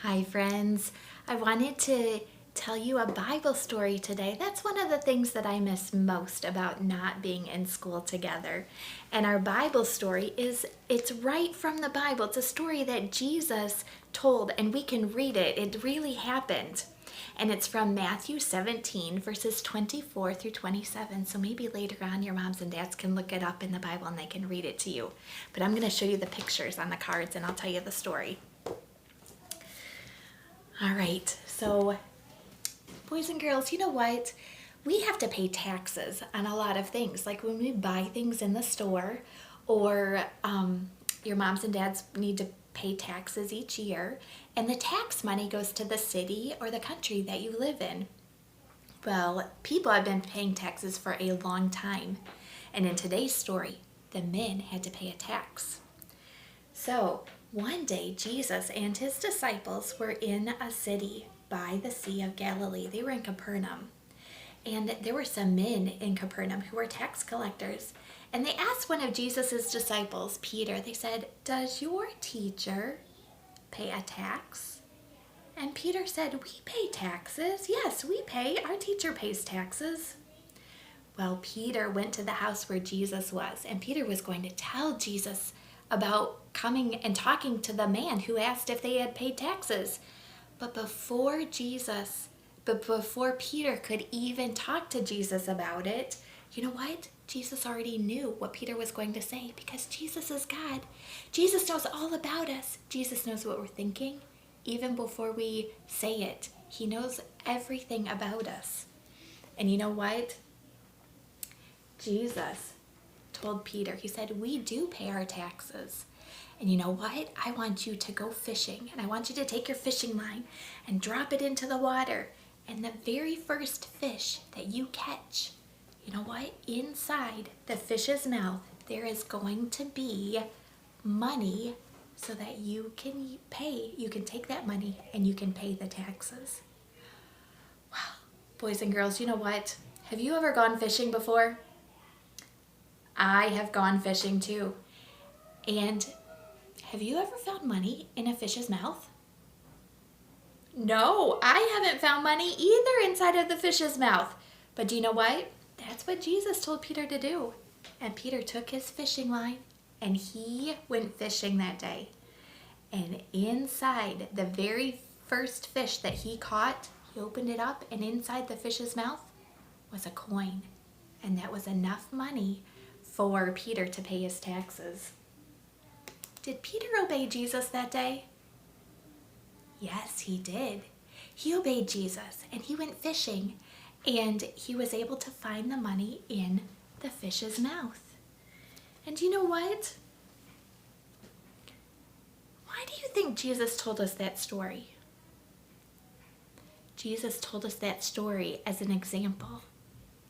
Hi, friends. I wanted to tell you a Bible story today. That's one of the things that I miss most about not being in school together. And our Bible story it's right from the Bible. It's a story that Jesus told, and we can read it. It really happened. And it's from Matthew 17, verses 24 through 27. So maybe later on your moms and dads can look it up in the Bible and they can read it to you. But I'm going to show you the pictures on the cards and I'll tell you the story. All right, so boys and girls, you know what? We have to pay taxes on a lot of things, like when we buy things in the store, or your moms and dads need to pay taxes each year, and the tax money goes to the city or the country that you live in. Well, people have been paying taxes for a long time, and in today's story, the men had to pay a tax. So, one day, Jesus and his disciples were in a city by the Sea of Galilee. They were in Capernaum. And there were some men in Capernaum who were tax collectors. And they asked one of Jesus' disciples, Peter, they said, "Does your teacher pay a tax?" And Peter said, "We pay taxes. Yes, we pay. Our teacher pays taxes." Well, Peter went to the house where Jesus was, and Peter was going to tell Jesus about coming and talking to the man who asked if they had paid taxes. But before Peter could even talk to Jesus about it, you know what? Jesus already knew what Peter was going to say, because Jesus is God. Jesus knows all about us. Jesus knows what we're thinking. Even before we say it, he knows everything about us. And you know what? Jesus told Peter, he said, "We do pay our taxes. And you know what? I want you to go fishing, and I want you to take your fishing line and drop it into the water. And the very first fish that you catch, you know what? Inside the fish's mouth, there is going to be money so that you can pay. You can take that money and you can pay the taxes." Wow. Boys and girls, you know what? Have you ever gone fishing before? I have gone fishing too. And have you ever found money in a fish's mouth? No, I haven't found money either inside of the fish's mouth. But do you know what? That's what Jesus told Peter to do. And Peter took his fishing line and he went fishing that day. And inside the very first fish that he caught, he opened it up, and inside the fish's mouth was a coin. And that was enough money for Peter to pay his taxes. Did Peter obey Jesus that day? Yes, he did. He obeyed Jesus and he went fishing, and he was able to find the money in the fish's mouth. And you know what? Why do you think Jesus told us that story? Jesus told us that story as an example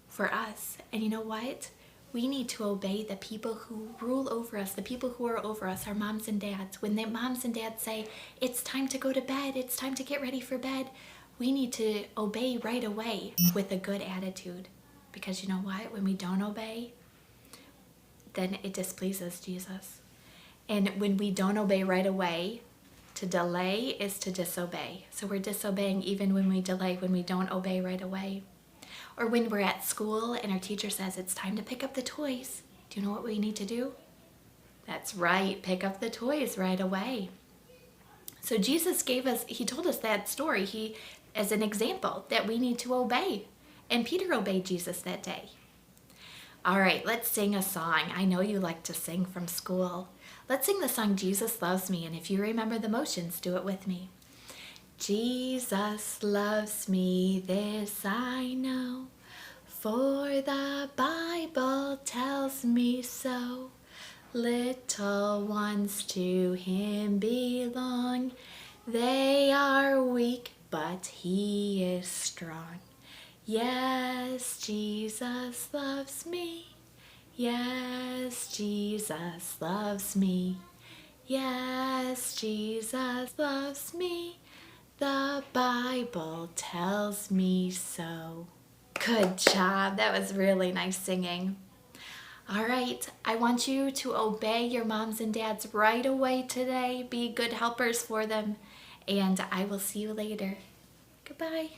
for us. And you know what? We need to obey the people who rule over us, the people who are over us, our moms and dads. When their moms and dads say, "It's time to go to bed, it's time to get ready for bed," we need to obey right away with a good attitude. Because you know what? When we don't obey, then it displeases Jesus. And when we don't obey right away, to delay is to disobey. So we're disobeying even when we delay, when we don't obey right away. Or when we're at school and our teacher says it's time to pick up the toys. Do you know what we need to do? That's right, pick up the toys right away. So Jesus he told us that story as an example that we need to obey. And Peter obeyed Jesus that day. All right, let's sing a song. I know you like to sing from school. Let's sing the song "Jesus Loves Me." And if you remember the motions, do it with me. Jesus loves me, this I know, for the Bible tells me so. Little ones to him belong. They are weak, but he is strong. Yes, Jesus loves me. Yes, Jesus loves me. Yes, Jesus loves me. The Bible tells me so. Good job. That was really nice singing. All right, I want you to obey your moms and dads right away today. Be good helpers for them and I will see you later. Goodbye.